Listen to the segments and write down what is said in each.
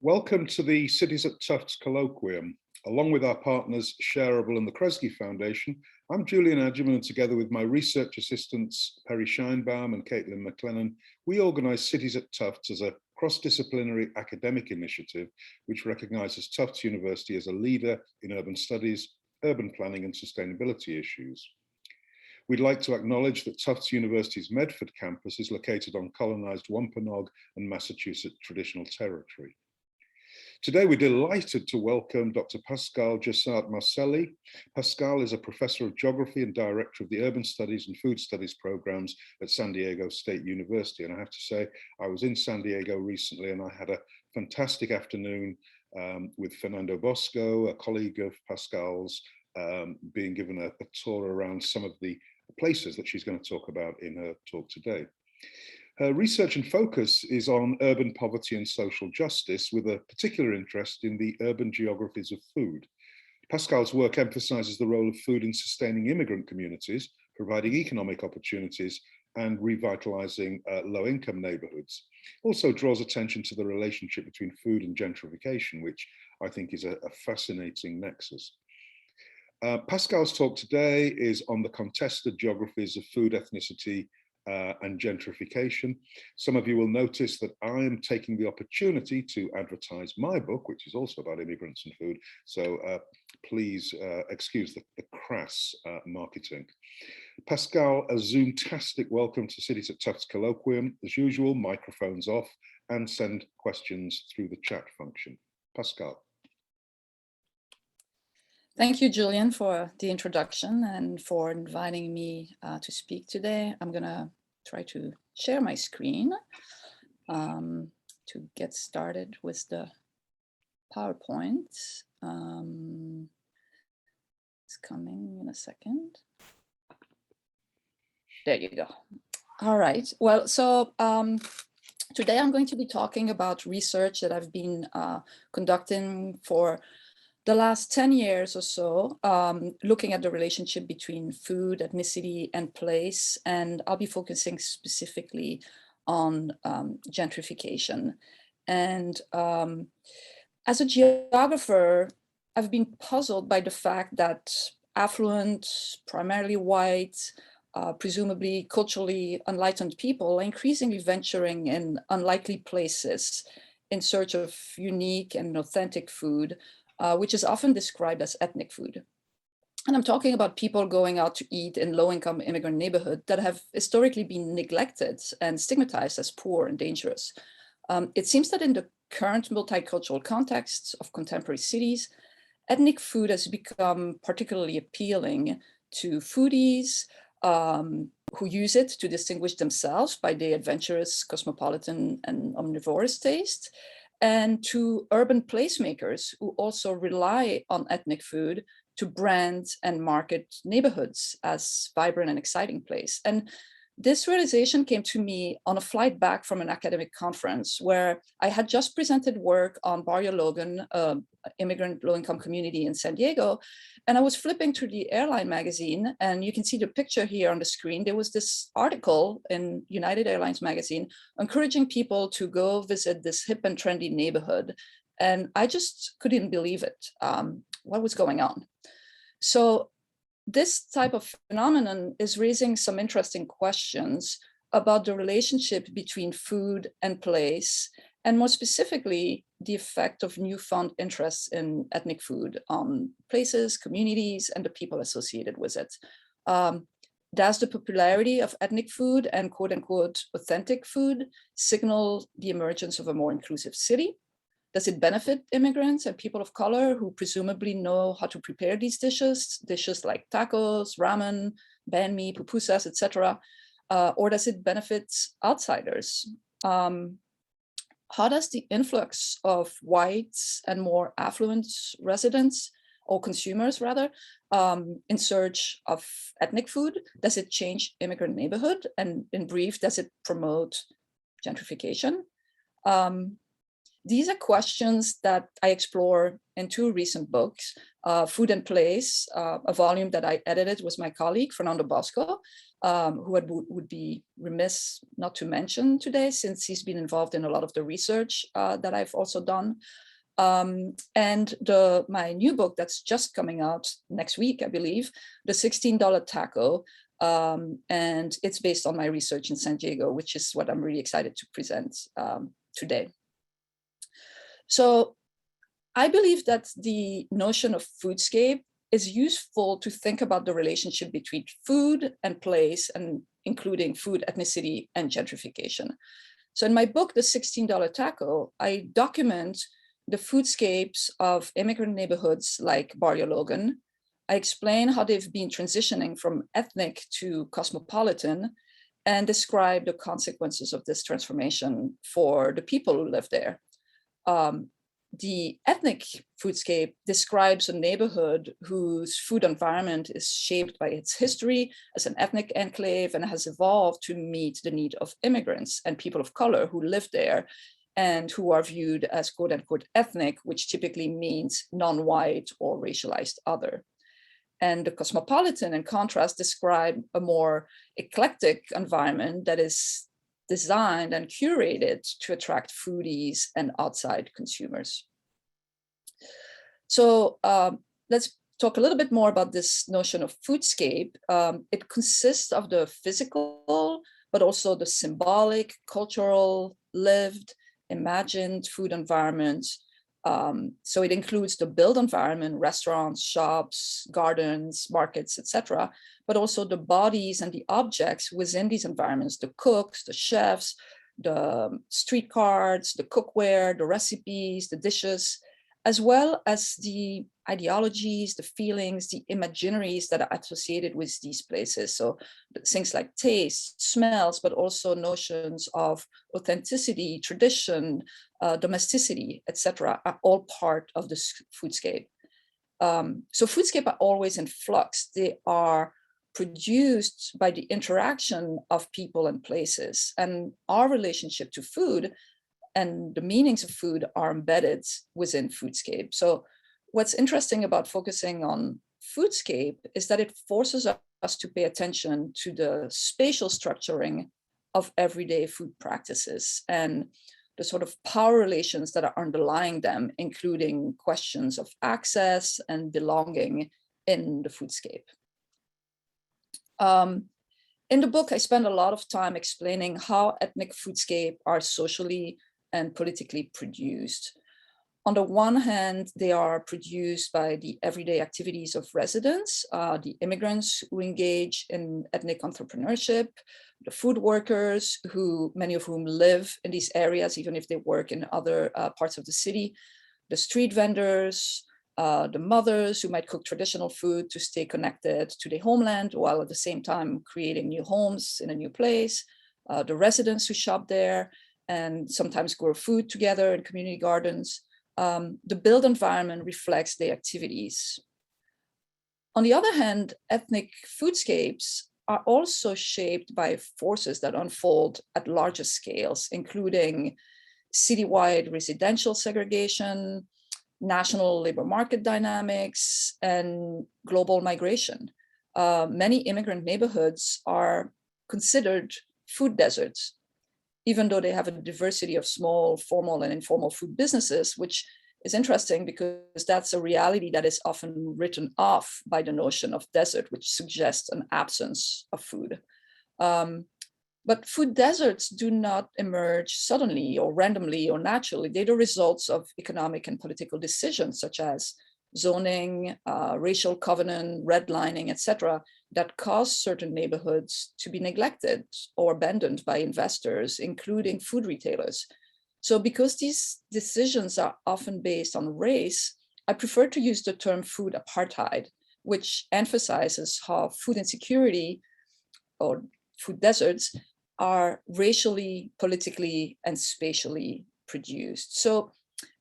Welcome to the Cities at Tufts colloquium. Along with our partners Shareable and the Kresge Foundation, I'm Julian Adjaman, and together with my research assistants Perry Scheinbaum and Caitlin McLennan, we organise Cities at Tufts as a cross-disciplinary academic initiative which recognises Tufts University as a leader in urban studies, urban planning and sustainability issues. We'd like to acknowledge that Tufts University's Medford campus is located on colonised Wampanoag and Massachusetts traditional territory. Today, we're delighted to welcome Dr. Pascale Joassart-Marcelli. Pascale is a professor of geography and director of the urban studies and food studies programs at San Diego State University. And I have to say, I was in San Diego recently and I had a fantastic afternoon with Fernando Bosco, a colleague of Pascale's, being given a tour around some of the places that she's going to talk about in her talk today. Her research and focus is on urban poverty and social justice, with a particular interest in the urban geographies of food. Pascale's work emphasizes the role of food in sustaining immigrant communities, providing economic opportunities, and revitalizing low-income neighborhoods. Also draws attention to the relationship between food and gentrification, which I think is a fascinating nexus. Pascale's talk today is on the contested geographies of food, ethnicity, and gentrification. Some of you will notice that I am taking the opportunity to advertise my book, which is also about immigrants and food. So please excuse the crass marketing. Pascale, a Zoom-tastic welcome to Cities at Tufts colloquium. As usual, microphones off and send questions through the chat function. Pascale. Thank you, Julian, for the introduction and for inviting me to speak today. I'm going to try to share my screen to get started with the PowerPoint. It's coming in a second. There you go. All right. Well, so today I'm going to be talking about research that I've been conducting for the last 10 years or so, looking at the relationship between food, ethnicity, and place. And I'll be focusing specifically on gentrification. And as a geographer, I've been puzzled by the fact that affluent, primarily white, presumably culturally enlightened people are increasingly venturing in unlikely places in search of unique and authentic food, which is often described as ethnic food. And I'm talking about people going out to eat in low-income immigrant neighborhoods that have historically been neglected and stigmatized as poor and dangerous. It seems that in the current multicultural context of contemporary cities, ethnic food has become particularly appealing to foodies who use it to distinguish themselves by their adventurous, cosmopolitan, and omnivorous taste, and to urban placemakers who also rely on ethnic food to brand and market neighborhoods as vibrant and exciting place. And this realization came to me on a flight back from an academic conference where I had just presented work on Barrio Logan, immigrant low-income community in San Diego. And I was flipping through the airline magazine, and you can see the picture here on the screen. There was this article in United Airlines magazine encouraging people to go visit this hip and trendy neighborhood. And I just couldn't believe it, what was going on. So this type of phenomenon is raising some interesting questions about the relationship between food and place, and more specifically, the effect of newfound interest in ethnic food on places, communities, and the people associated with it. Does the popularity of ethnic food and quote unquote authentic food signal the emergence of a more inclusive city? Does it benefit immigrants and people of color who presumably know how to prepare these dishes like tacos, ramen, banh mi, pupusas, etc.? Or does it benefit outsiders? How does the influx of whites and more affluent residents or consumers rather, in search of ethnic food, does it change immigrant neighborhood? And in brief, does it promote gentrification? These are questions that I explore in two recent books, Food and Place, a volume that I edited with my colleague, Fernando Bosco, who would be remiss not to mention today, since he's been involved in a lot of the research that I've also done. And my new book that's just coming out next week, I believe, The $16 Taco, and it's based on my research in San Diego, which is what I'm really excited to present today. So I believe that the notion of foodscape is useful to think about the relationship between food and place, and including food, ethnicity, and gentrification. So in my book, The $16 Taco, I document the foodscapes of immigrant neighborhoods like Barrio Logan. I explain how they've been transitioning from ethnic to cosmopolitan and describe the consequences of this transformation for the people who live there. The ethnic foodscape describes a neighborhood whose food environment is shaped by its history as an ethnic enclave and has evolved to meet the need of immigrants and people of color who live there and who are viewed as quote unquote ethnic, which typically means non-white or racialized other. And the cosmopolitan, in contrast, describe a more eclectic environment that is designed and curated to attract foodies and outside consumers. So let's talk a little bit more about this notion of foodscape. It consists of the physical, but also the symbolic, cultural, lived, imagined food environments. So it includes the built environment, restaurants, shops, gardens, markets, etc., but also the bodies and the objects within these environments, the cooks, the chefs, the street cards, the cookware, the recipes, the dishes, as well as the ideologies, the feelings, the imaginaries that are associated with these places. So things like taste, smells, but also notions of authenticity, tradition, domesticity, etc., are all part of this foodscape. So foodscape are always in flux. They are produced by the interaction of people and places, and our relationship to food and the meanings of food are embedded within foodscape. So what's interesting about focusing on foodscape is that it forces us to pay attention to the spatial structuring of everyday food practices and the sort of power relations that are underlying them, including questions of access and belonging in the foodscape. In the book, I spend a lot of time explaining how ethnic foodscape are socially and politically produced. On the one hand, they are produced by the everyday activities of residents, the immigrants who engage in ethnic entrepreneurship, the food workers, many of whom live in these areas, even if they work in other parts of the city, the street vendors, the mothers who might cook traditional food to stay connected to their homeland while at the same time creating new homes in a new place, the residents who shop there and sometimes grow food together in community gardens. The built environment reflects their activities. On the other hand, ethnic foodscapes are also shaped by forces that unfold at larger scales, including citywide residential segregation, national labor market dynamics, and global migration. Many immigrant neighborhoods are considered food deserts, even though they have a diversity of small, formal, and informal food businesses, which is interesting because that's a reality that is often written off by the notion of desert, which suggests an absence of food. But food deserts do not emerge suddenly or randomly or naturally. They're the results of economic and political decisions, such as zoning, racial covenant, redlining, etc., that cause certain neighborhoods to be neglected or abandoned by investors, including food retailers. So because these decisions are often based on race, I prefer to use the term food apartheid, which emphasizes how food insecurity or food deserts are racially, politically, and spatially produced. So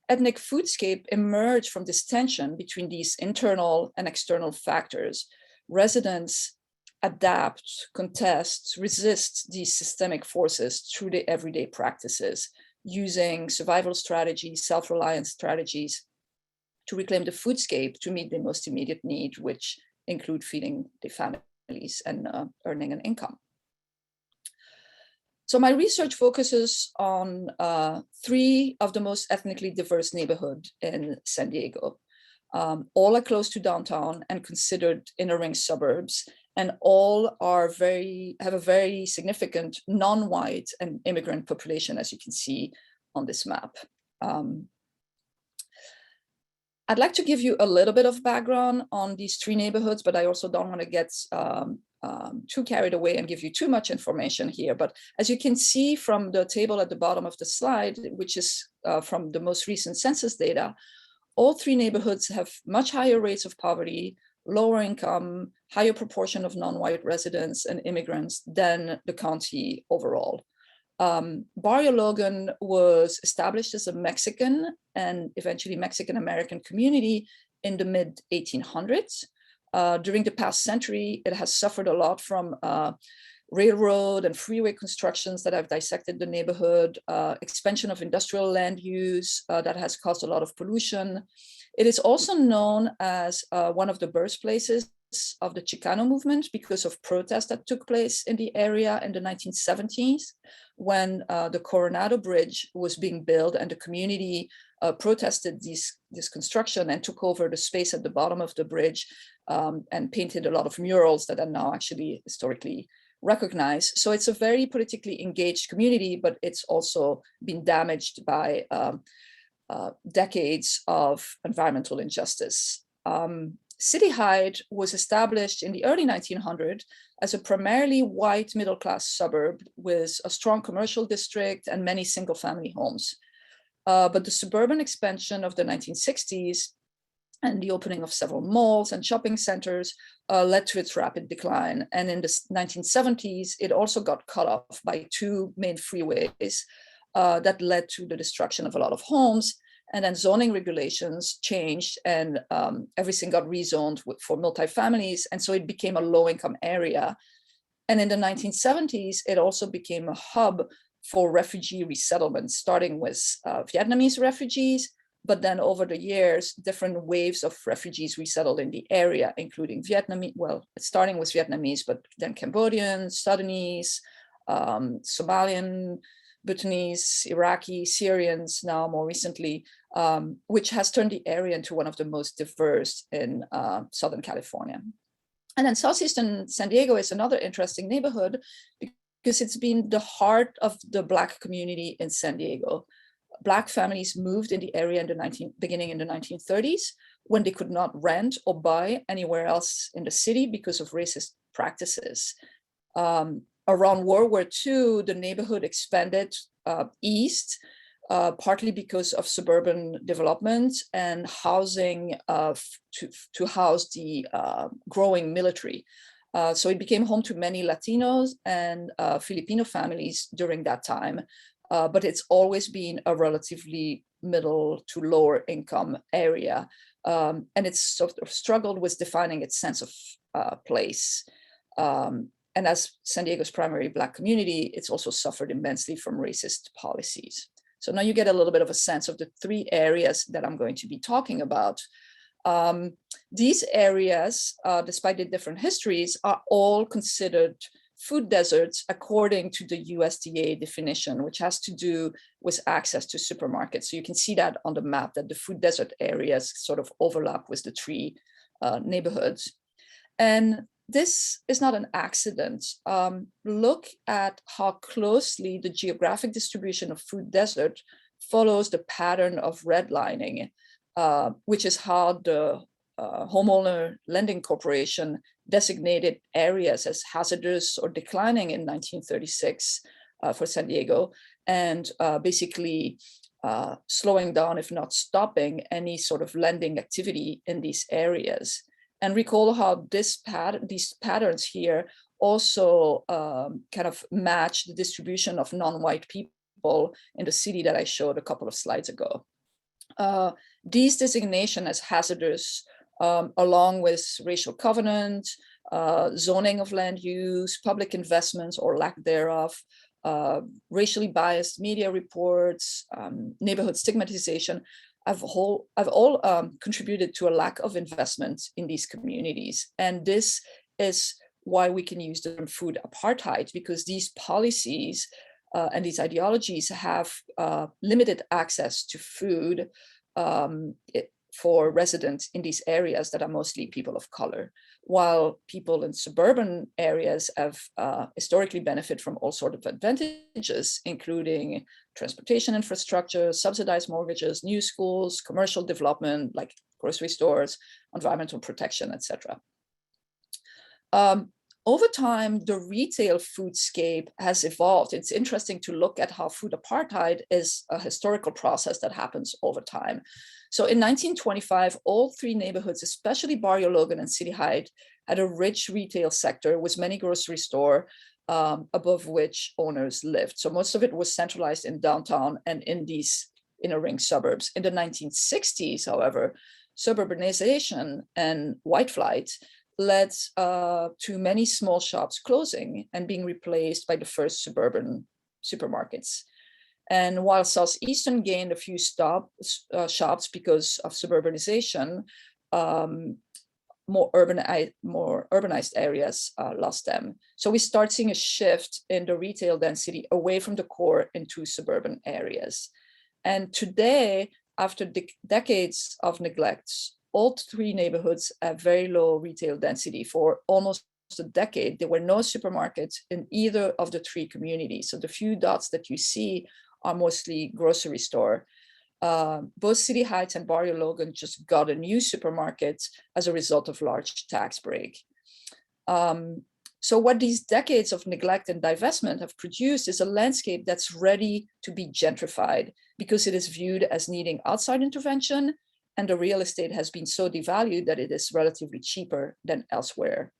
ethnic foodscape emerge from this tension between these internal and external factors. Residents adapt, contest, resist these systemic forces through their everyday practices. using survival strategies, self-reliance strategies to reclaim the foodscape to meet the most immediate need, which include feeding the families and earning an income. So my research focuses on 3 of the most ethnically diverse neighborhoods in San Diego. All are close to downtown and considered inner ring suburbs, and all are have a very significant non-white and immigrant population, as you can see on this map. I'd like to give you a little bit of background on these 3 neighborhoods, but I also don't want to get too carried away and give you too much information here. But as you can see from the table at the bottom of the slide, which is from the most recent census data, all 3 neighborhoods have much higher rates of poverty, lower income, higher proportion of non-white residents and immigrants than the county overall. Barrio Logan was established as a Mexican and eventually Mexican-American community in the mid-1800s. During the past century, it has suffered a lot from railroad and freeway constructions that have dissected the neighborhood, expansion of industrial land use that has caused a lot of pollution. It is also known as one of the birthplaces of the Chicano movement because of protests that took place in the area in the 1970s when the Coronado Bridge was being built, and the community protested this construction and took over the space at the bottom of the bridge and painted a lot of murals that are now actually historically recognized. So it's a very politically engaged community, but it's also been damaged by decades of environmental injustice. City Heights was established in the early 1900s as a primarily white middle-class suburb with a strong commercial district and many single-family homes. But the suburban expansion of the 1960s and the opening of several malls and shopping centers led to its rapid decline. And in the 1970s, it also got cut off by 2 main freeways that led to the destruction of a lot of homes. And then zoning regulations changed, and everything got rezoned for multifamilies. And so it became a low-income area. And in the 1970s, it also became a hub for refugee resettlement, starting with Vietnamese refugees. But then over the years, different waves of refugees resettled in the area, including Vietnamese, well, starting with Vietnamese, but then Cambodians, Sudanese, Somalian, Bhutanese, Iraqi, Syrians, now more recently, which has turned the area into one of the most diverse in Southern California. And then Southeastern San Diego is another interesting neighborhood because it's been the heart of the Black community in San Diego. Black families moved in the area beginning in the 1930s when they could not rent or buy anywhere else in the city because of racist practices. Around World War II, the neighborhood expanded east, partly because of suburban development and housing to house the growing military. So it became home to many Latinos and Filipino families during that time, but it's always been a relatively middle to lower income area. And it's sort of struggled with defining its sense of place. And as San Diego's primary Black community, it's also suffered immensely from racist policies. So now you get a little bit of a sense of the 3 areas that I'm going to be talking about. These areas, despite their different histories, are all considered food deserts according to the USDA definition, which has to do with access to supermarkets. So you can see that on the map, that the food desert areas sort of overlap with the 3 neighborhoods. And this is not an accident. Look at how closely the geographic distribution of food desert follows the pattern of redlining, which is how the Homeowner Lending Corporation designated areas as hazardous or declining in 1936 for San Diego, and basically slowing down, if not stopping, any sort of lending activity in these areas. And recall how these patterns here also kind of match the distribution of non-white people in the city that I showed a couple of slides ago. These designations as hazardous, along with racial covenant, zoning of land use, public investments or lack thereof, racially biased media reports, neighborhood stigmatization, have all contributed to a lack of investment in these communities. And this is why we can use the term food apartheid, because these policies and these ideologies have limited access to food for residents in these areas that are mostly people of color, while people in suburban areas have historically benefit from all sorts of advantages, including transportation infrastructure, subsidized mortgages, new schools, commercial development like grocery stores, environmental protection, etc. Over time, the retail foodscape has evolved. It's interesting to look at how food apartheid is a historical process that happens over time. So in 1925, all three neighborhoods, especially Barrio Logan and City Heights, had a rich retail sector with many grocery stores above which owners lived. So most of it was centralized in downtown and in these inner ring suburbs. In the 1960s, however, suburbanization and white flight led to many small shops closing and being replaced by the first suburban supermarkets. And while Southeastern gained a few shops because of suburbanization, more urbanized areas lost them. So we start seeing a shift in the retail density away from the core into suburban areas. And today, after decades of neglect, all three neighborhoods have very low retail density. For almost a decade, there were no supermarkets in either of the three communities. So the few dots that you see are mostly grocery store. Both City Heights and Barrio Logan just got a new supermarket as a result of large tax break. So what these decades of neglect and divestment have produced is a landscape that's ready to be gentrified because it is viewed as needing outside intervention, and the real estate has been so devalued that it is relatively cheaper than elsewhere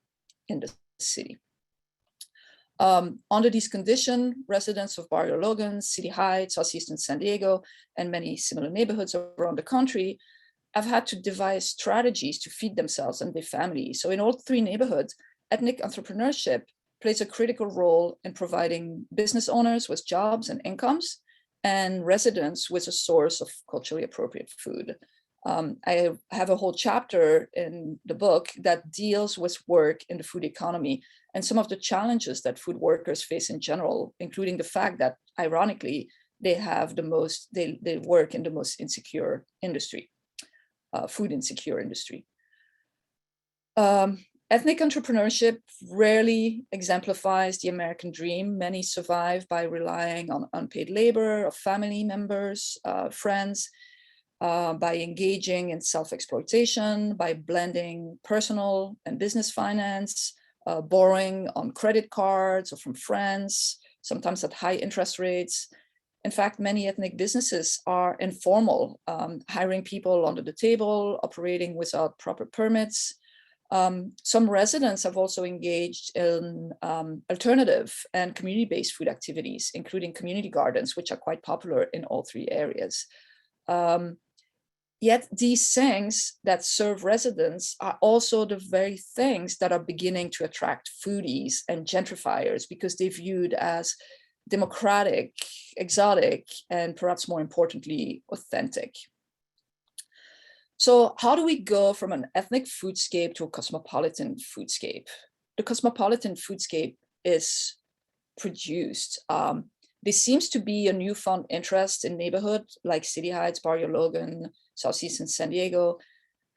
in the city. Under these conditions, residents of Barrio Logan, City Heights, Southeastern San Diego, and many similar neighborhoods around the country have had to devise strategies to feed themselves and their families. So in all three neighborhoods, ethnic entrepreneurship plays a critical role in providing business owners with jobs and incomes, and residents with a source of culturally appropriate food. I have a whole chapter in the book that deals with work in the food economy and some of the challenges that food workers face in general, including the fact that, ironically, they work in the most insecure industry, food insecure industry. Ethnic entrepreneurship rarely exemplifies the American dream. Many survive by relying on unpaid labor of family members, friends, by engaging in self-exploitation, by blending personal and business finance, borrowing on credit cards or from friends, sometimes at high interest rates. In fact, many ethnic businesses are informal, hiring people under the table, operating without proper permits. Some residents have also engaged in alternative and community-based food activities, including community gardens, which are quite popular in all three areas. Yet these things that serve residents are also the very things that are beginning to attract foodies and gentrifiers because they're viewed as democratic, exotic, and perhaps more importantly, authentic. So how do we go from an ethnic foodscape to a cosmopolitan foodscape? The cosmopolitan foodscape is produced. There seems to be a newfound interest in neighborhoods like City Heights, Barrio Logan, Southeastern San Diego,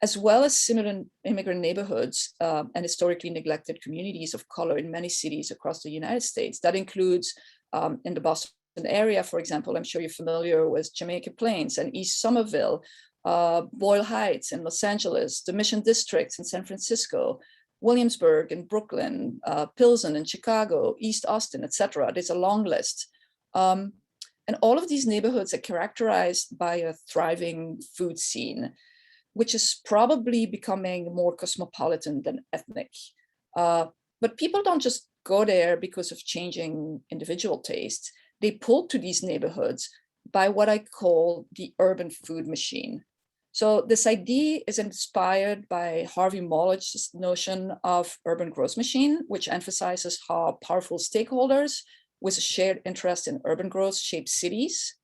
as well as similar immigrant neighborhoods and historically neglected communities of color in many cities across the United States. That includes in the Boston area, for example, I'm sure you're familiar with Jamaica Plains and East Somerville, Boyle Heights in Los Angeles, the Mission Districts in San Francisco, Williamsburg in Brooklyn, Pilsen in Chicago, East Austin, etc. There's a long list. And all of these neighborhoods are characterized by a thriving food scene, which is probably becoming more cosmopolitan than ethnic. But people don't just go there because of changing individual tastes. They pull to these neighborhoods by what I call the urban food machine. So this idea is inspired by Harvey Mollich's notion of urban growth machine, which emphasizes how powerful stakeholders, with a shared interest in urban growth shape cities.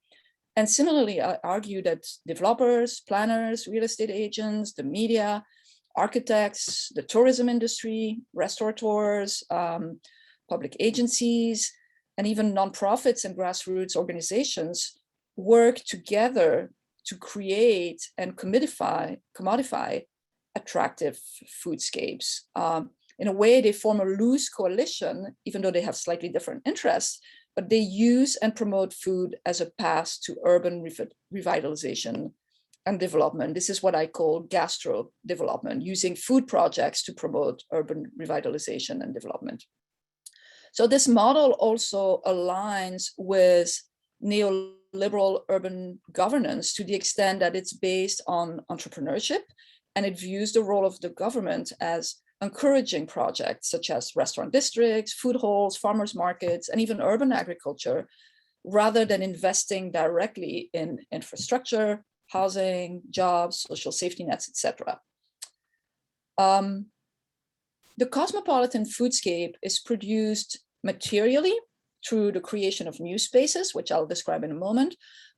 And similarly, I argue that developers, planners, real estate agents, the media, architects, the tourism industry, restaurateurs, public agencies, and even nonprofits and grassroots organizations work together to create and commodify attractive foodscapes. In a way, they form a loose coalition, even though they have slightly different interests, but they use and promote food as a path to urban revitalization and development. This is what I call gastro development, using food projects to promote urban revitalization and development. So this model also aligns with neoliberal urban governance to the extent that it's based on entrepreneurship, and it views the role of the government as encouraging projects such as restaurant districts, food halls, farmers markets, and even urban agriculture, rather than investing directly in infrastructure, housing, jobs, social safety nets, etc. The cosmopolitan foodscape is produced materially through the creation of new spaces, which I'll describe in a moment,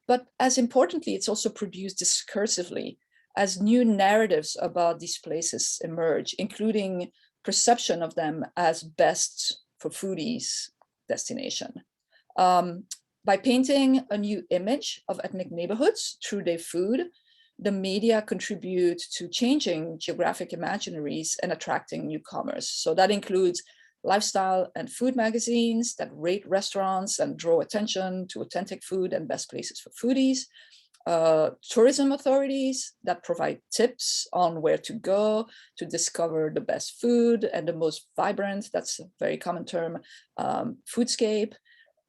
but as importantly, it's also produced discursively as new narratives about these places emerge, including perception of them as best for foodies destination. By painting a new image of ethnic neighborhoods through their food, the media contribute to changing geographic imaginaries and attracting newcomers. So that includes lifestyle and food magazines that rate restaurants and draw attention to authentic food and best places for foodies. Tourism authorities that provide tips on where to go to discover the best food and the most vibrant, that's a very common term, foodscape.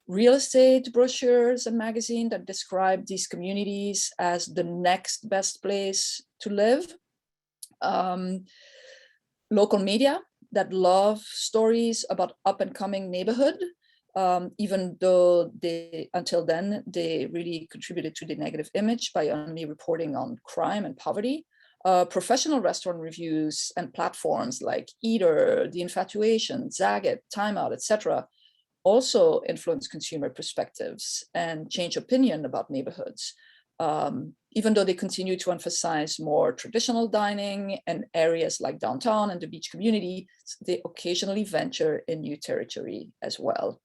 Real estate brochures and magazines that describe these communities as the next best place to live. Local media that love stories about up and coming neighborhood, even though until then, they really contributed to the negative image by only reporting on crime and poverty. Professional restaurant reviews and platforms like Eater, The Infatuation, Zagat, Time Out, etc., also influence consumer perspectives and change opinion about neighborhoods. Even though they continue to emphasize more traditional dining and areas like downtown and the beach community, they occasionally venture in new territory as well.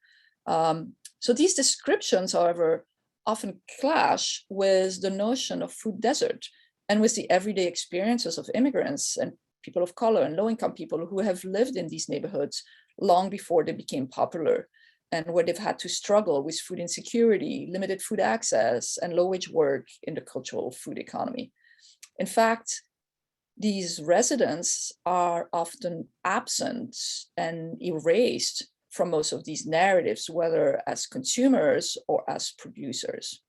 So these descriptions, however, often clash with the notion of food desert and with the everyday experiences of immigrants and people of color and low-income people who have lived in these neighborhoods long before they became popular, and where they've had to struggle with food insecurity, limited food access, and low-wage work in the cultural food economy. In fact, these residents are often absent and erased from most of these narratives, whether as consumers or as producers.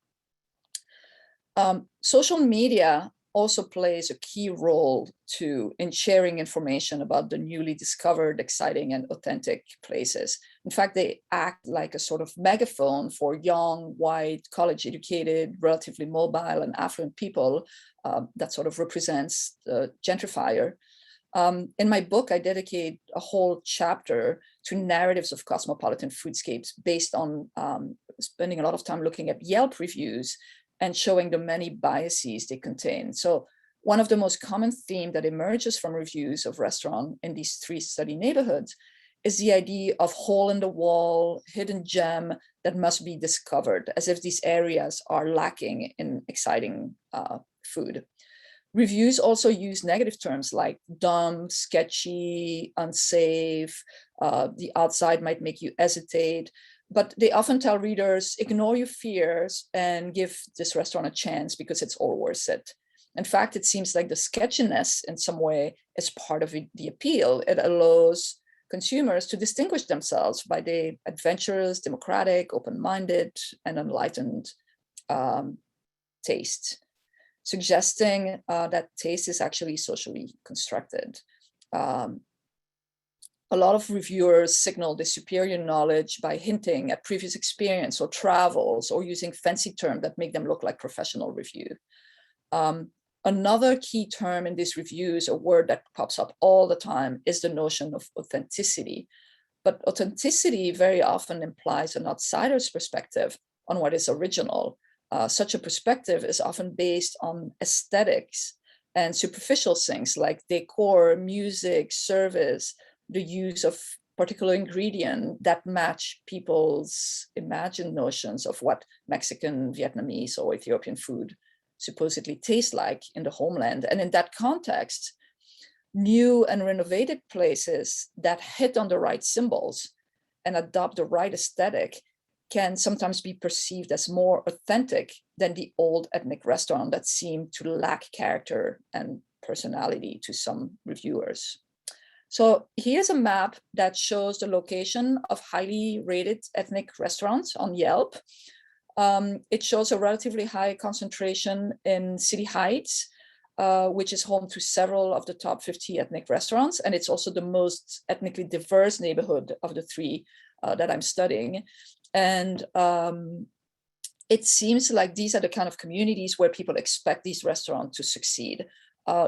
Social media also plays a key role too in sharing information about the newly discovered, exciting, and authentic places. In fact, they act like a sort of megaphone for young, white, college-educated, relatively mobile and affluent people that sort of represents the gentrifier. In my book, I dedicate a whole chapter to narratives of cosmopolitan foodscapes based on spending a lot of time looking at Yelp reviews and showing the many biases they contain. So one of the most common themes that emerges from reviews of restaurants in these three study neighborhoods is the idea of hole in the wall, hidden gem that must be discovered, as if these areas are lacking in exciting food. Reviews also use negative terms like dumb, sketchy, unsafe, the outside might make you hesitate, but they often tell readers, ignore your fears and give this restaurant a chance because it's all worth it. In fact, it seems like the sketchiness in some way is part of the appeal. It allows consumers to distinguish themselves by their adventurous, democratic, open-minded, and enlightened taste, suggesting that taste is actually socially constructed. A lot of reviewers signal the superior knowledge by hinting at previous experience or travels or using fancy terms that make them look like professional review. Another key term in these reviews, a word that pops up all the time, is the notion of authenticity. But authenticity very often implies an outsider's perspective on what is original. Such a perspective is often based on aesthetics and superficial things like decor, music, service, the use of particular ingredient that match people's imagined notions of what Mexican, Vietnamese, or Ethiopian food supposedly tastes like in the homeland. And in that context, new and renovated places that hit on the right symbols and adopt the right aesthetic can sometimes be perceived as more authentic than the old ethnic restaurant that seemed to lack character and personality to some reviewers. So here's a map that shows the location of highly rated ethnic restaurants on Yelp. It shows a relatively high concentration in City Heights, which is home to several of the top 50 ethnic restaurants. And it's also the most ethnically diverse neighborhood of the three that I'm studying. And it seems like these are the kind of communities where people expect these restaurants to succeed.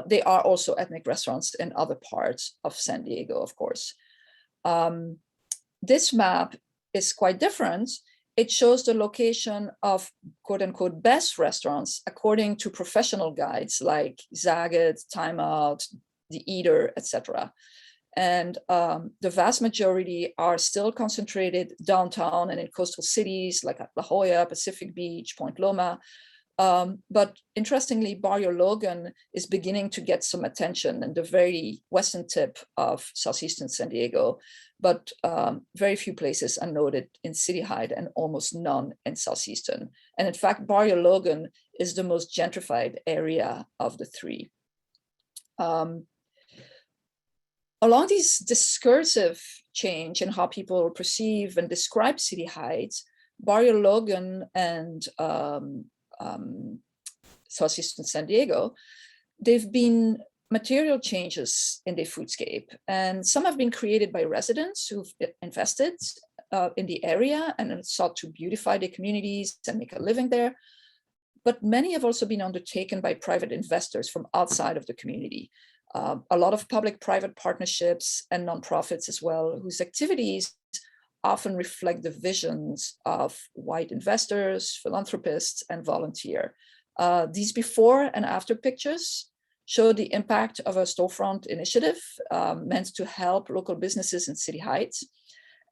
They are also ethnic restaurants in other parts of San Diego, of course. This map is quite different. It shows the location of quote unquote best restaurants according to professional guides like Zagat, Time Out, The Eater, etc. And the vast majority are still concentrated downtown and in coastal cities like La Jolla, Pacific Beach, Point Loma. But interestingly, Barrio Logan is beginning to get some attention in the very western tip of southeastern San Diego, but very few places are noted in City Heights and almost none in southeastern. And in fact, Barrio Logan is the most gentrified area of the three. Along this discursive change in how people perceive and describe City Heights, Barrio Logan and southeastern San Diego, they've been material changes in the foodscape. And some have been created by residents who've invested in the area and sought to beautify their communities and make a living there. But many have also been undertaken by private investors from outside of the community. A lot of public-private partnerships and nonprofits as well, whose activities often reflect the visions of white investors, philanthropists, and volunteers. These before and after pictures show the impact of a storefront initiative meant to help local businesses in City Heights.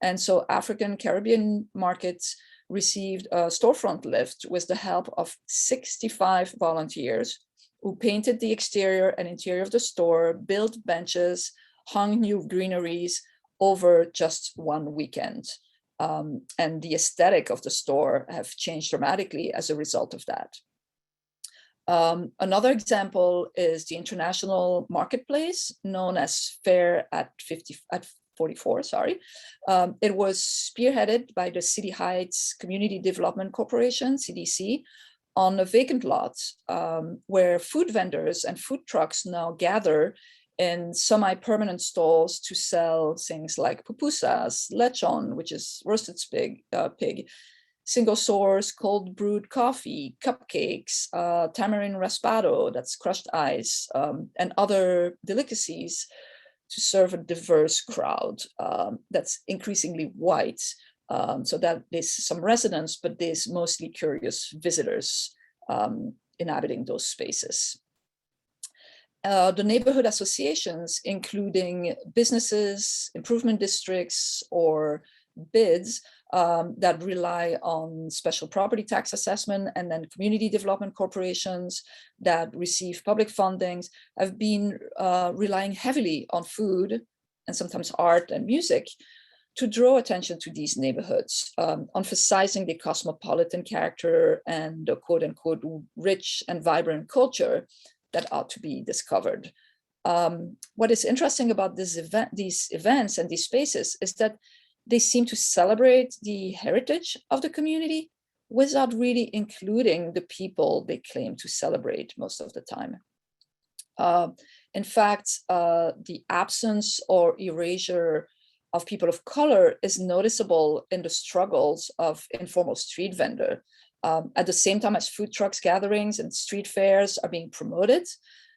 And so African Caribbean markets received a storefront lift with the help of 65 volunteers who painted the exterior and interior of the store, built benches, hung new greeneries over just one weekend. And the aesthetic of the store have changed dramatically as a result of that. Another example is the International Marketplace, known as Fair at 44, sorry. It was spearheaded by the City Heights Community Development Corporation, CDC, on a vacant lot where food vendors and food trucks now gather in semi-permanent stalls to sell things like pupusas, lechon, which is roasted pig, single source, cold brewed coffee, cupcakes, tamarind raspado, that's crushed ice, and other delicacies to serve a diverse crowd that's increasingly white. So that there's some residents, but there's mostly curious visitors inhabiting those spaces. The neighborhood associations, including businesses, improvement districts, or bids that rely on special property tax assessment, and then community development corporations that receive public fundings, have been relying heavily on food and sometimes art and music to draw attention to these neighborhoods, emphasizing the cosmopolitan character and the quote unquote rich and vibrant culture that ought to be discovered. What is interesting about these events and these spaces is that they seem to celebrate the heritage of the community without really including the people they claim to celebrate most of the time. In fact, the absence or erasure of people of color is noticeable in the struggles of informal street vendor. At the same time as food trucks gatherings and street fairs are being promoted,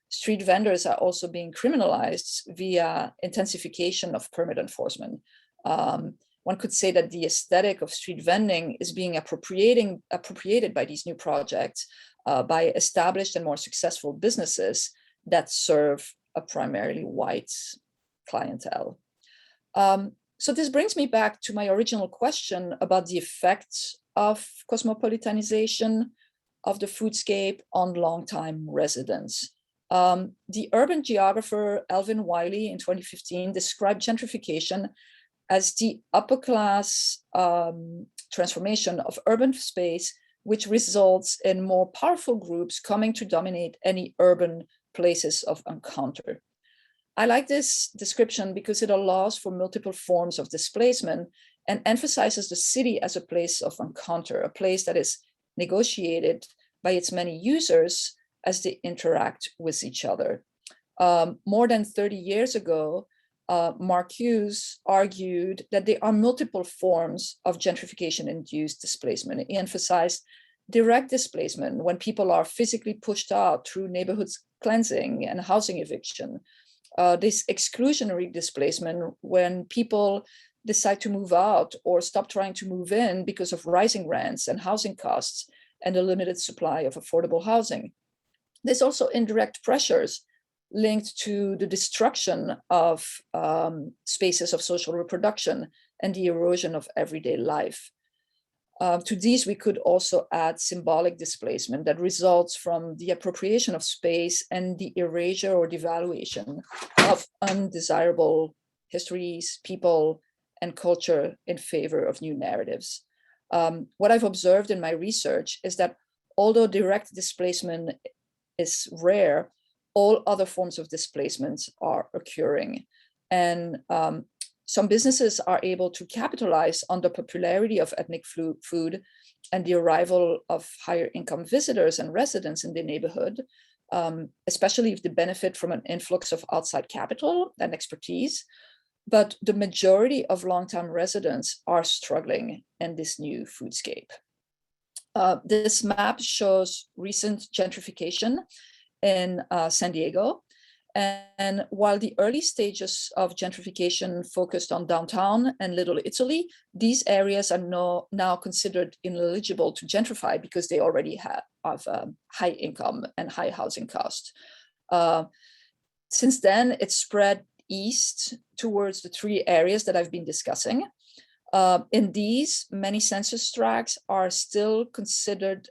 street vendors are also being criminalized via intensification of permit enforcement. One could say that the aesthetic of street vending is being appropriated by these new projects by established and more successful businesses that serve a primarily white clientele. So this brings me back to my original question about the effects of cosmopolitanization of the foodscape on long-time residents. The urban geographer Alvin Wiley in 2015 described gentrification as the upper class transformation of urban space, which results in more powerful groups coming to dominate any urban places of encounter. I like this description because it allows for multiple forms of displacement and emphasizes the city as a place of encounter, a place that is negotiated by its many users as they interact with each other. More than 30 years ago, Marcuse argued that there are multiple forms of gentrification-induced displacement. He emphasized direct displacement when people are physically pushed out through neighborhoods cleansing and housing eviction. This exclusionary displacement when people decide to move out or stop trying to move in because of rising rents and housing costs and a limited supply of affordable housing. There's also indirect pressures linked to the destruction of spaces of social reproduction and the erosion of everyday life. To these, we could also add symbolic displacement that results from the appropriation of space and the erasure or devaluation of undesirable histories, people, and culture in favor of new narratives. What I've observed in my research is that although direct displacement is rare, all other forms of displacement are occurring. And some businesses are able to capitalize on the popularity of ethnic food and the arrival of higher income visitors and residents in the neighborhood, especially if they benefit from an influx of outside capital and expertise. But the majority of long-term residents are struggling in this new foodscape. This map shows recent gentrification in San Diego. And while the early stages of gentrification focused on downtown and Little Italy, these areas are now considered ineligible to gentrify because they already have high income and high housing costs. Since then, it's spread east towards the three areas that I've been discussing. In these, many census tracts are still considered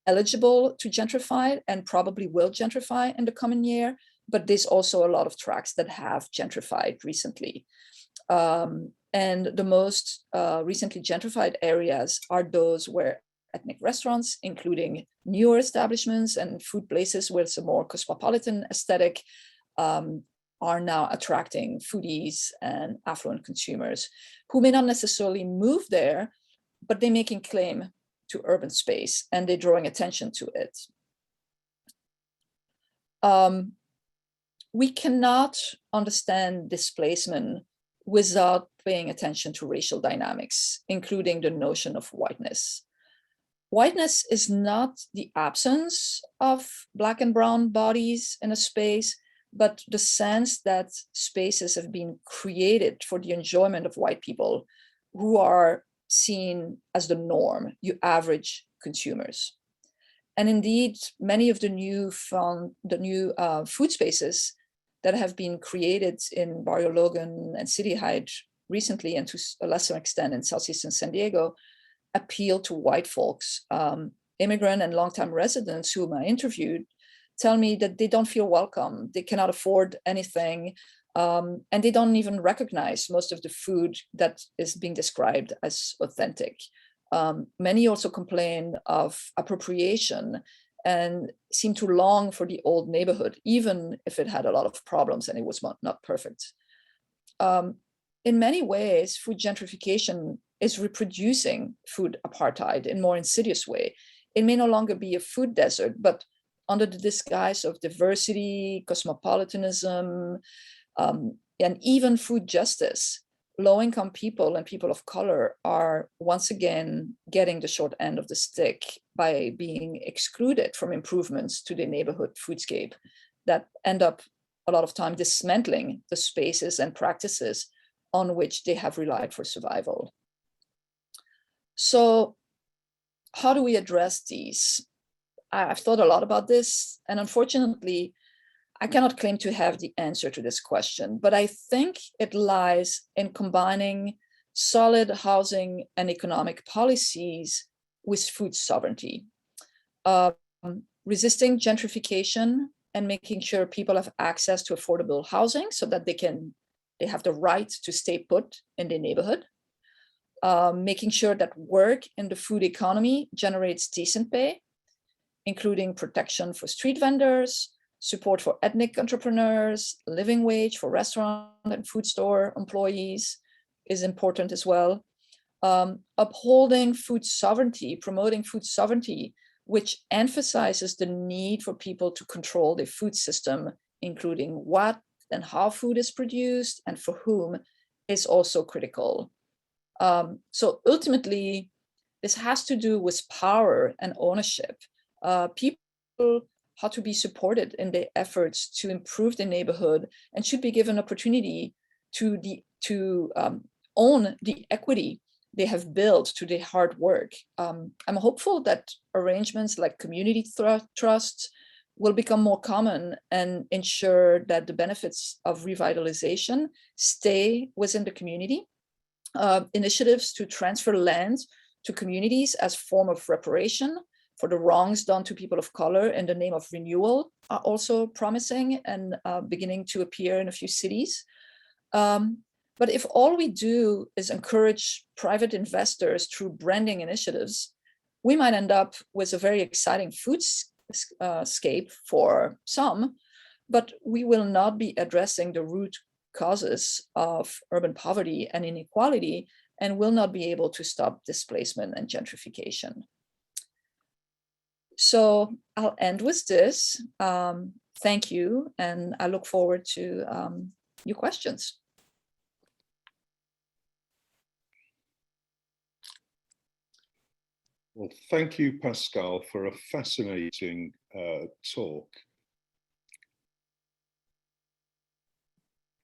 eligible to gentrify and probably will gentrify in the coming year, but there's also a lot of tracts that have gentrified recently. And the most recently gentrified areas are those where ethnic restaurants, including newer establishments and food places with a more cosmopolitan aesthetic, are now attracting foodies and affluent consumers who may not necessarily move there, but they're making claim to urban space and they're drawing attention to it. We cannot understand displacement without paying attention to racial dynamics, including the notion of whiteness. Whiteness is not the absence of Black and brown bodies in a space, but the sense that spaces have been created for the enjoyment of white people who are seen as the norm, you average consumers. And indeed, many of the new food spaces that have been created in Barrio Logan and City Heights recently, and to a lesser extent in Southeastern San Diego, appeal to white folks. Immigrant and longtime residents whom I interviewed tell me that they don't feel welcome, they cannot afford anything, and they don't even recognize most of the food that is being described as authentic. Many also complain of appropriation and seem to long for the old neighborhood, even if it had a lot of problems and it was not perfect. In many ways, food gentrification is reproducing food apartheid in a more insidious way. It may no longer be a food desert, but under the disguise of diversity, cosmopolitanism, and even food justice, low-income people and people of color are once again getting the short end of the stick by being excluded from improvements to the neighborhood foodscape that end up a lot of time dismantling the spaces and practices on which they have relied for survival. So how do we address these? I've thought a lot about this, and unfortunately, I cannot claim to have the answer to this question, but I think it lies in combining solid housing and economic policies with food sovereignty, resisting gentrification and making sure people have access to affordable housing so that they have the right to stay put in their neighborhood, making sure that work in the food economy generates decent pay, including protection for street vendors, support for ethnic entrepreneurs, living wage for restaurant and food store employees is important as well. Upholding food sovereignty, promoting food sovereignty, which emphasizes the need for people to control their food system, including what and how food is produced and for whom, is also critical. So ultimately, this has to do with power and ownership. People have to be supported in their efforts to improve their neighborhood and should be given opportunity to own the equity they have built to their hard work. I'm hopeful that arrangements like community trusts will become more common and ensure that the benefits of revitalization stay within the community. Initiatives to transfer land to communities as form of reparation for the wrongs done to people of color in the name of renewal are also promising and beginning to appear in a few cities. But if all we do is encourage private investors through branding initiatives, we might end up with a very exciting foodscape for some, but we will not be addressing the root causes of urban poverty and inequality, and will not be able to stop displacement and gentrification. So I'll end with this. Thank you, and I look forward to your questions. Well, thank you, Pascale, for a fascinating talk.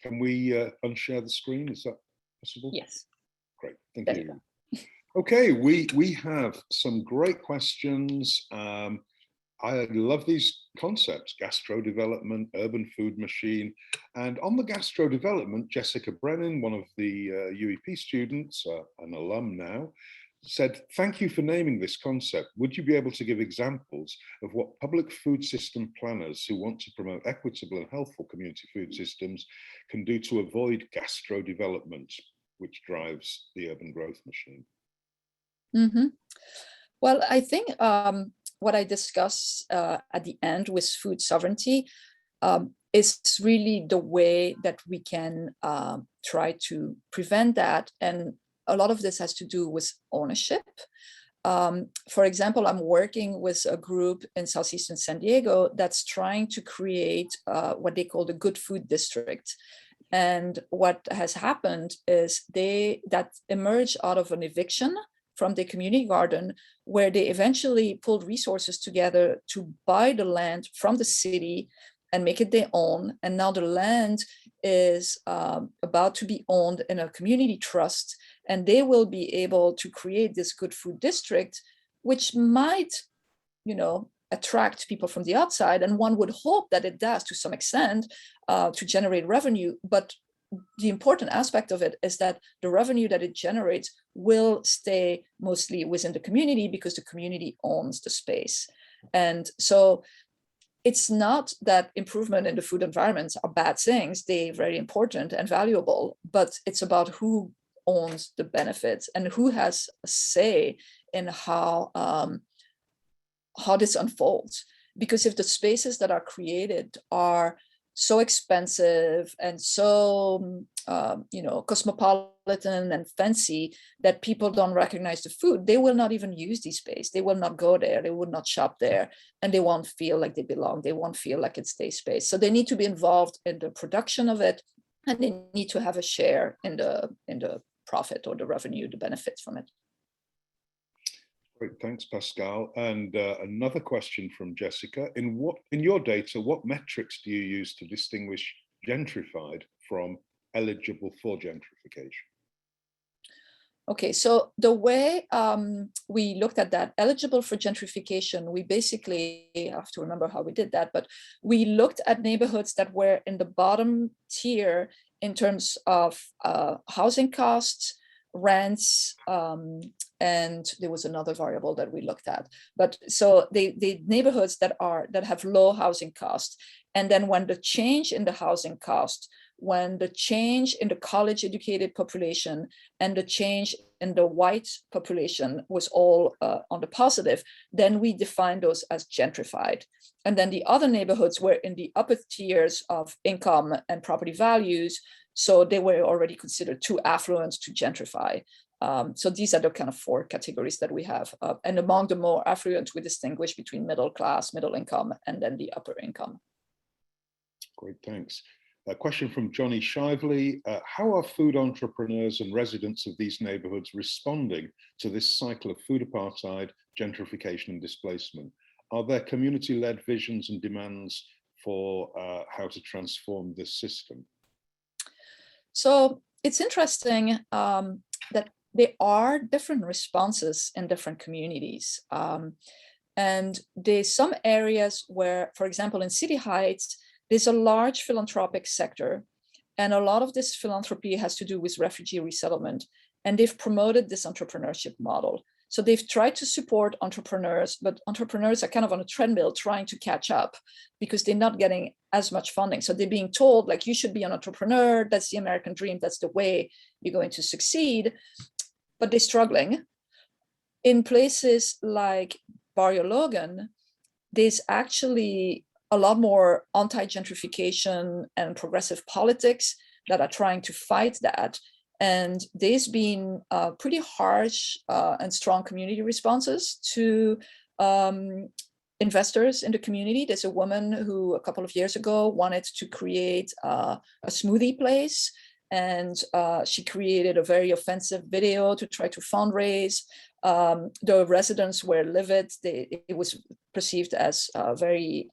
Can we unshare the screen? Is that possible? Yes. Great, thank you. Okay, we have some great questions. I love these concepts: gastro development, urban food machine. And on the gastro development, Jessica Brennan, one of the UEP students, an alum now, said, "Thank you for naming this concept. Would you be able to give examples of what public food system planners who want to promote equitable and healthful community food systems can do to avoid gastro development, which drives the urban growth machine?" Mm-hmm. Well, I think what I discuss at the end with food sovereignty is really the way that we can try to prevent that. And a lot of this has to do with ownership. For example, I'm working with a group in Southeastern San Diego that's trying to create what they call the Good Food District. And what has happened is that emerged out of an eviction from the community garden, where they eventually pulled resources together to buy the land from the city and make it their own. And now the land is about to be owned in a community trust, and they will be able to create this good food district, which might, attract people from the outside. And one would hope that it does to some extent to generate revenue. But the important aspect of it is that the revenue that it generates will stay mostly within the community because the community owns the space. And so it's not that improvement in the food environments are bad things. They're very important and valuable, but it's about who owns the benefits and who has a say in how this unfolds. Because if the spaces that are created are so expensive and so cosmopolitan and fancy that people don't recognize the food, they will not even use these space. They will not go there. They would not shop there, and they won't feel like they belong. They won't feel like it's their space. So they need to be involved in the production of it, and they need to have a share in the profit or the revenue, the benefits from it. Great, thanks, Pascale. And another question from Jessica: in your data, what metrics do you use to distinguish gentrified from eligible for gentrification? Okay, so the way we looked at that, eligible for gentrification, we basically have to remember how we did that, but we looked at neighborhoods that were in the bottom tier in terms of housing costs, rents, and there was another variable that we looked at. But so the neighborhoods that have low housing costs, and then when the change in the housing cost, when the change in the college educated population and the change in the white population was all on the positive, then we define those as gentrified. And then the other neighborhoods were in the upper tiers of income and property values, so they were already considered too affluent to gentrify. So these are the kind of four categories that we have. And among the more affluent, we distinguish between middle class, middle income, and then the upper income. Great, thanks. A question from Johnny Shively. How are food entrepreneurs and residents of these neighborhoods responding to this cycle of food apartheid, gentrification and displacement? Are there community-led visions and demands for how to transform this system? So it's interesting that there are different responses in different communities. And there's some areas where, for example, in City Heights, there's a large philanthropic sector, and a lot of this philanthropy has to do with refugee resettlement, and they've promoted this entrepreneurship model. So they've tried to support entrepreneurs, but entrepreneurs are kind of on a treadmill trying to catch up because they're not getting as much funding. So they're being told, like, you should be an entrepreneur, that's the American dream, that's the way you're going to succeed, but they're struggling. In places like Barrio Logan, there's actually a lot more anti-gentrification and progressive politics that are trying to fight that. And there's been pretty harsh and strong community responses to investors in the community. There's a woman who a couple of years ago wanted to create a smoothie place, and she created a very offensive video to try to fundraise. The residents were livid. It was perceived as very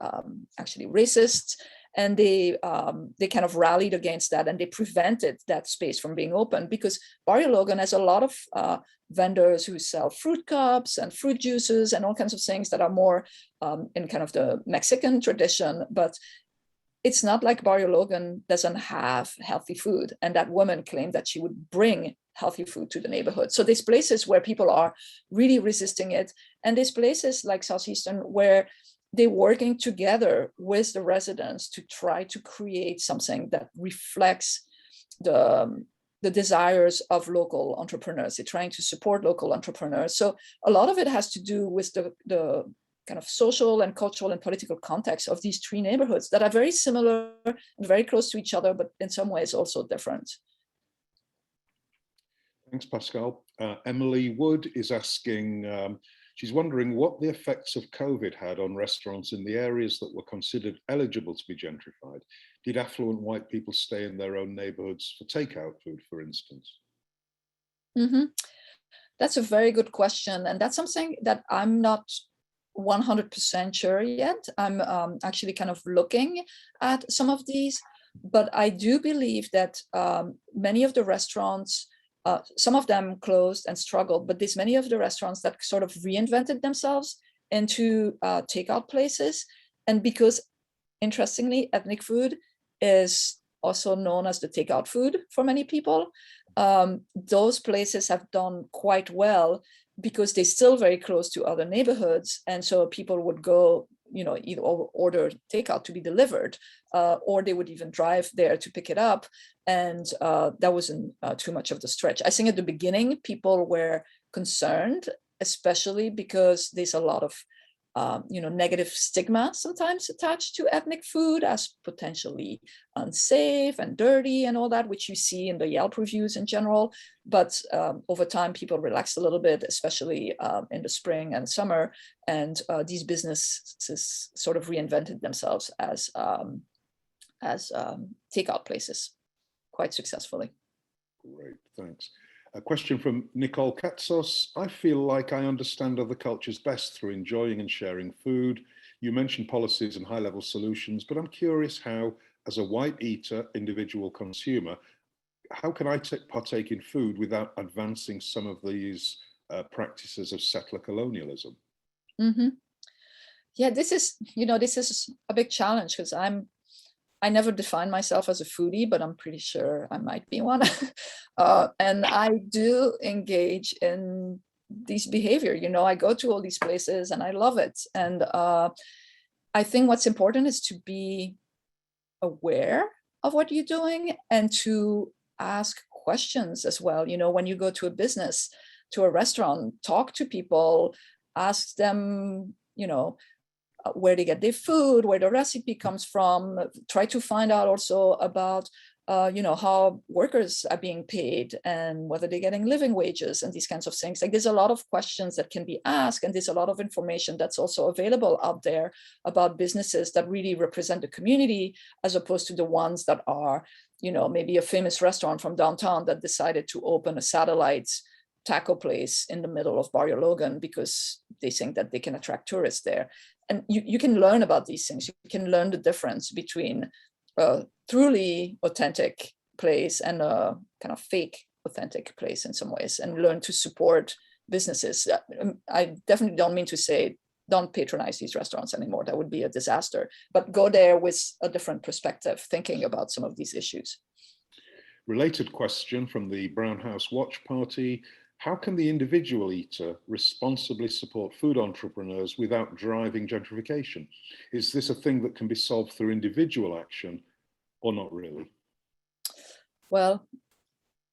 actually racist, and they kind of rallied against that, and they prevented that space from being open, because Barrio Logan has a lot of vendors who sell fruit cups and fruit juices and all kinds of things that are more in kind of the Mexican tradition, but it's not like Barrio Logan doesn't have healthy food. And that woman claimed that she would bring healthy food to the neighborhood. So there's places where people are really resisting it. And there's places like Southeastern where they're working together with the residents to try to create something that reflects the desires of local entrepreneurs. They're trying to support local entrepreneurs. So a lot of it has to do with the kind of social and cultural and political context of these three neighborhoods that are very similar and very close to each other, but in some ways also different. Thanks, Pascale. Emily Wood is asking, she's wondering what the effects of COVID had on restaurants in the areas that were considered eligible to be gentrified. Did affluent white people stay in their own neighborhoods for takeout food, for instance? Mm-hmm. That's a very good question. And that's something that I'm not 100% sure yet. I'm actually kind of looking at some of these, but I do believe that many of the restaurants, some of them closed and struggled, but there's many of the restaurants that sort of reinvented themselves into takeout places. And because, interestingly, ethnic food is also known as the takeout food for many people, those places have done quite well because they're still very close to other neighborhoods. And so people would go, either order takeout to be delivered, or they would even drive there to pick it up. And that wasn't too much of the stretch. I think at the beginning, people were concerned, especially because there's a lot of negative stigma sometimes attached to ethnic food as potentially unsafe and dirty and all that, which you see in the Yelp reviews in general. But over time, people relaxed a little bit, especially in the spring and summer. And these businesses sort of reinvented themselves as takeout places quite successfully. Great, thanks. A question from Nicole Katsos. I feel like I understand other cultures best through enjoying and sharing food. You mentioned policies and high-level solutions, but I'm curious how, as a white eater, individual consumer, how can I partake in food without advancing some of these practices of settler colonialism? Mm-hmm. Yeah, this is a big challenge because I never define myself as a foodie, but I'm pretty sure I might be one. And I do engage in these behavior. I go to all these places and I love it. And I think what's important is to be aware of what you're doing and to ask questions as well. When you go to a business, to a restaurant, talk to people, ask them, where they get their food, where the recipe comes from, try to find out also about, how workers are being paid and whether they're getting living wages and these kinds of things. Like there's a lot of questions that can be asked, and there's a lot of information that's also available out there about businesses that really represent the community, as opposed to the ones that are, maybe a famous restaurant from downtown that decided to open a satellite taco place in the middle of Barrio Logan because they think that they can attract tourists there. And you can learn about these things. You can learn the difference between a truly authentic place and a kind of fake authentic place in some ways, and learn to support businesses. I definitely don't mean to say don't patronize these restaurants anymore. That would be a disaster. But go there with a different perspective, thinking about some of these issues. Related question from the Brown House Watch Party. How can the individual eater responsibly support food entrepreneurs without driving gentrification? Is this a thing that can be solved through individual action or not really? Well,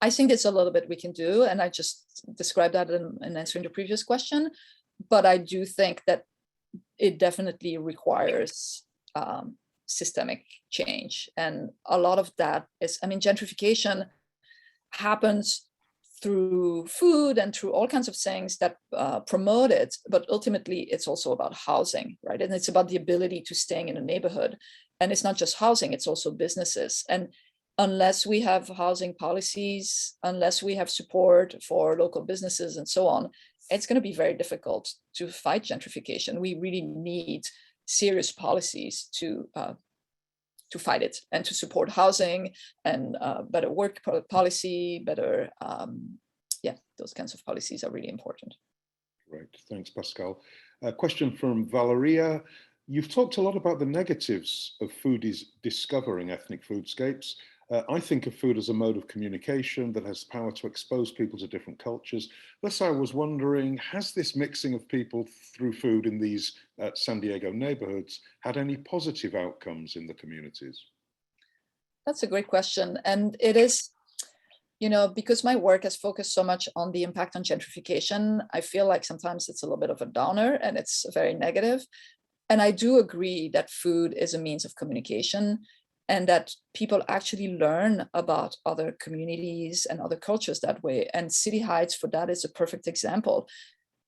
I think it's a little bit we can do, and I just described that in answering the previous question, but I do think that it definitely requires systemic change. And a lot of that is, gentrification happens through food and through all kinds of things that promote it, but ultimately it's also about housing, right? And it's about the ability to staying in a neighborhood. And it's not just housing, it's also businesses. And unless we have housing policies, unless we have support for local businesses and so on, it's going to be very difficult to fight gentrification. We really need serious policies to fight it and to support housing and better work policy, better, those kinds of policies are really important. Great, thanks, Pascale. A question from Valeria. You've talked a lot about the negatives of foodies discovering ethnic foodscapes. I think of food as a mode of communication that has power to expose people to different cultures. Thus, I was wondering, has this mixing of people through food in these San Diego neighborhoods had any positive outcomes in the communities? That's a great question. And it is, because my work has focused so much on the impact on gentrification, I feel like sometimes it's a little bit of a downer and it's very negative. And I do agree that food is a means of communication, and that people actually learn about other communities and other cultures that way. And City Heights for that is a perfect example.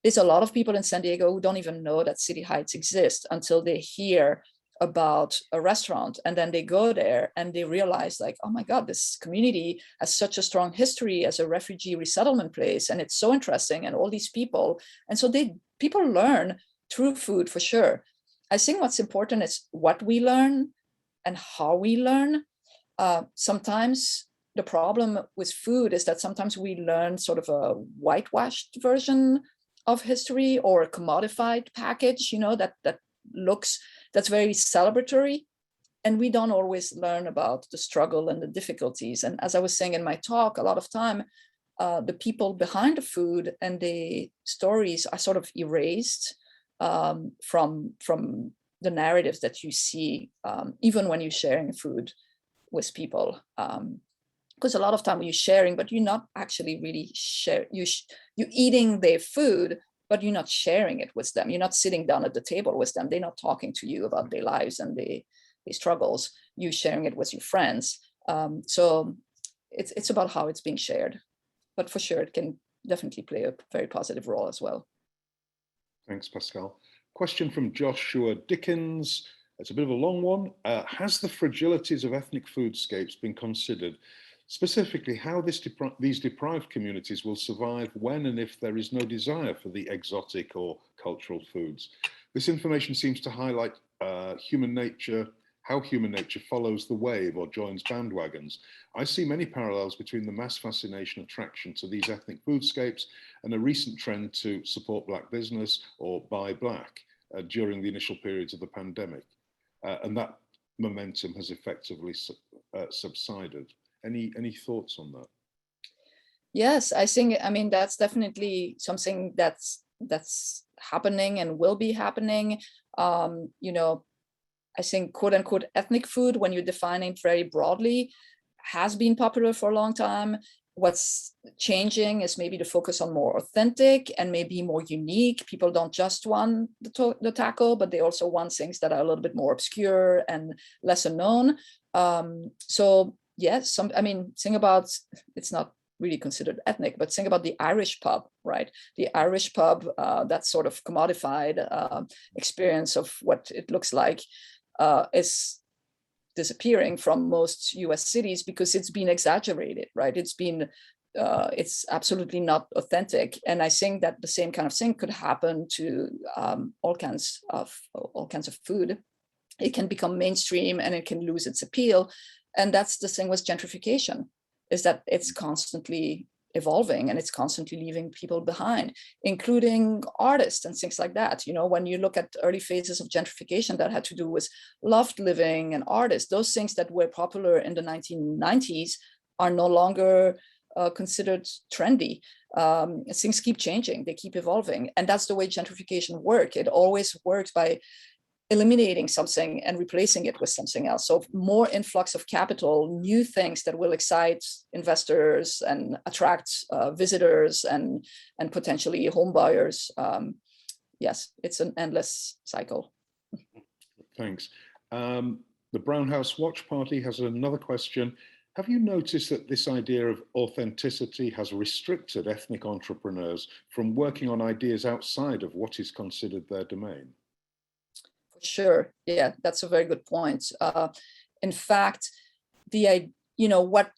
There's a lot of people in San Diego who don't even know that City Heights exists until they hear about a restaurant, and then they go there and they realize, like, oh my God, this community has such a strong history as a refugee resettlement place, and it's so interesting, and all these people. And so people learn through food for sure. I think what's important is what we learn and how we learn. Sometimes the problem with food is that sometimes we learn sort of a whitewashed version of history, or a commodified package, that's very celebratory. And we don't always learn about the struggle and the difficulties. And as I was saying in my talk, a lot of time, the people behind the food and the stories are sort of erased from the narratives that you see, even when you're sharing food with people. Because a lot of time you're sharing, but you're not actually really you're eating their food, but you're not sharing it with them. You're not sitting down at the table with them. They're not talking to you about their lives and their struggles. You're sharing it with your friends. So it's about how it's being shared. But for sure, it can definitely play a very positive role as well. Thanks, Pascale. Question from Joshua Dickens. It's a bit of a long one. Has the fragilities of ethnic foodscapes been considered? Specifically, how these deprived communities will survive when and if there is no desire for the exotic or cultural foods? This information seems to highlight human nature how human nature follows the wave or joins bandwagons. I see many parallels between the mass fascination attraction to these ethnic foodscapes and a recent trend to support Black business or buy Black during the initial periods of the pandemic. And that momentum has effectively subsided. Any thoughts on that? Yes, I mean, that's definitely something that's happening and will be happening. You know, I think quote unquote ethnic food, when you define it very broadly, has been popular for a long time. What's changing is maybe the focus on more authentic and maybe more unique. People don't just want the taco, but they also want things that are a little bit more obscure and lesser known. So yes, I mean, think about, it's not really considered ethnic, but think about the Irish pub, right? The Irish pub, that sort of commodified experience of what it looks like is disappearing from most US cities because it's been exaggerated, right? It's absolutely not authentic. And I think that the same kind of thing could happen to all kinds of food. It can become mainstream and it can lose its appeal. And that's the thing with gentrification, is that it's constantly evolving and it's constantly leaving people behind, including artists and things like that. You know, when you look at early phases of gentrification that had to do with loft living and artists, those things that were popular in the 1990s are no longer considered trendy. Things keep changing, they keep evolving. And that's the way gentrification works. It always works by eliminating something and replacing it with something else. So more influx of capital, new things that will excite investors and attract visitors and potentially home buyers. Yes, it's an endless cycle. Thanks. The Brown House Watch Party has another question. Have you noticed that this idea of authenticity has restricted ethnic entrepreneurs from working on ideas outside of what is considered their domain? Sure. Yeah, that's a very good point. In fact, what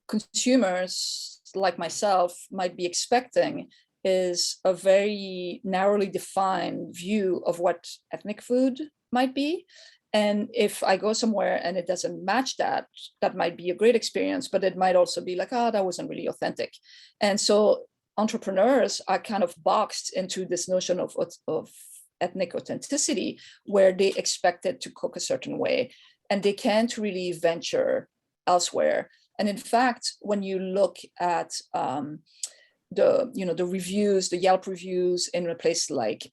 consumers like myself might be expecting is a very narrowly defined view of what ethnic food might be. And if I go somewhere and it doesn't match that, that might be a great experience, but it might also be like, oh, that wasn't really authentic. And so entrepreneurs are kind of boxed into this notion of ethnic authenticity, where they expect it to cook a certain way and they can't really venture elsewhere. And in fact, when you look at the reviews, the Yelp reviews in a place like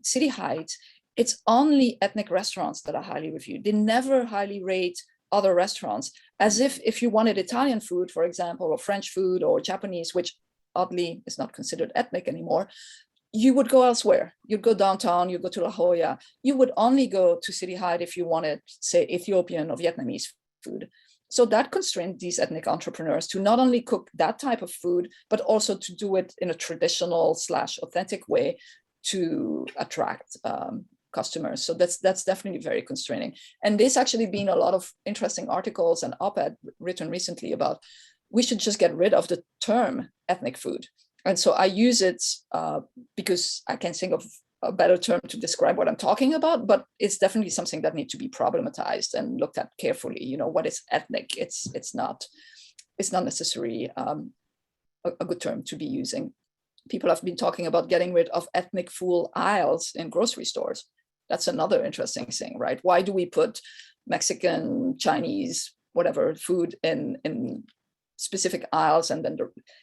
City Heights, it's only ethnic restaurants that are highly reviewed. They never highly rate other restaurants, as if you wanted Italian food, for example, or French food or Japanese, which oddly is not considered ethnic anymore, you would go elsewhere. You'd go downtown, you go to La Jolla. You would only go to City Heights if you wanted, say, Ethiopian or Vietnamese food. So that constrained these ethnic entrepreneurs to not only cook that type of food, but also to do it in a traditional / authentic way to attract customers. So that's definitely very constraining. And there's actually been a lot of interesting articles and op-ed written recently about we should just get rid of the term ethnic food. And so I use it because I can't think of a better term to describe what I'm talking about, but it's definitely something that needs to be problematized and looked at carefully. You know, what is ethnic? It's not necessarily a good term to be using. People have been talking about getting rid of ethnic full aisles in grocery stores. That's another interesting thing, right? Why do we put Mexican, Chinese, whatever food in specific aisles? And then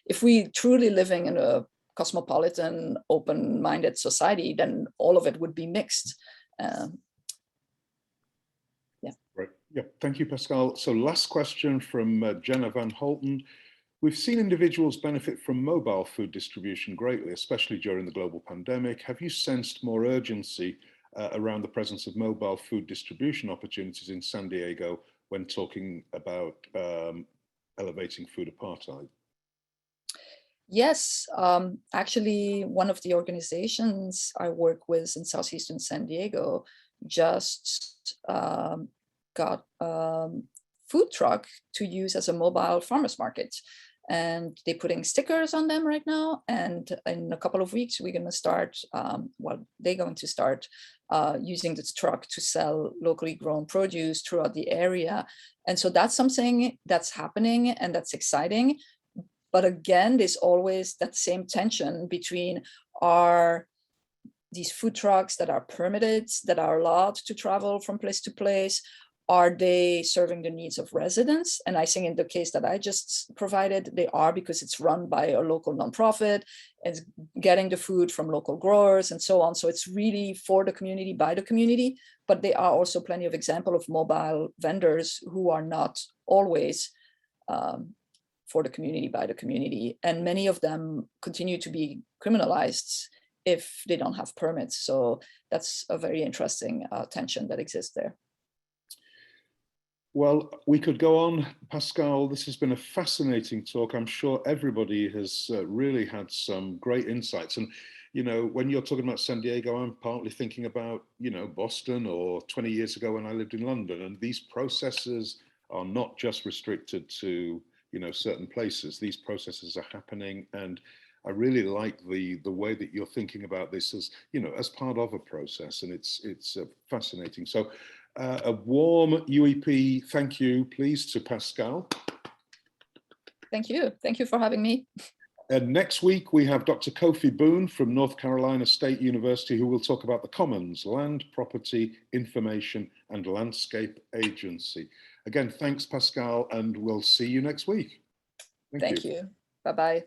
if we truly living in a cosmopolitan, open-minded society, then all of it would be mixed. Yeah. Right. Yeah. Thank you, Pascale. So last question from Jenna Van Holten. We've seen individuals benefit from mobile food distribution greatly, especially during the global pandemic. Have you sensed more urgency around the presence of mobile food distribution opportunities in San Diego when talking about elevating food apartheid? Yes, actually, one of the organizations I work with in Southeastern San Diego just got food truck to use as a mobile farmers market. and they're putting stickers on them right now. And in a couple of weeks, we're going to start, well, they're going to start using this truck to sell locally grown produce throughout the area. And so that's something that's happening and that's exciting. But again, there's always that same tension between these food trucks that are permitted, that are allowed to travel from place to place, are they serving the needs of residents? And I think in the case that I just provided, they are, because it's run by a local nonprofit, it's getting the food from local growers and so on. So it's really for the community, by the community, but there are also plenty of examples of mobile vendors who are not always for the community, by the community. And many of them continue to be criminalized if they don't have permits. So that's a very interesting tension that exists there. Well, we could go on, Pascale. This has been a fascinating talk. I'm sure everybody has really had some great insights. And, you know, when you're talking about San Diego, I'm partly thinking about, you know, Boston, or 20 years ago when I lived in London. And these processes are not just restricted to, you know, certain places. These processes are happening. And I really like the way that you're thinking about this as, you know, as part of a process. And it's fascinating. So a warm UEP thank you, please, to Pascale. Thank you. Thank you for having me. And next week, we have Dr. Kofi Boone from North Carolina State University, who will talk about the Commons, Land, Property, Information, and Landscape Agency. Again, thanks, Pascale, and we'll see you next week. Thank you. Bye-bye.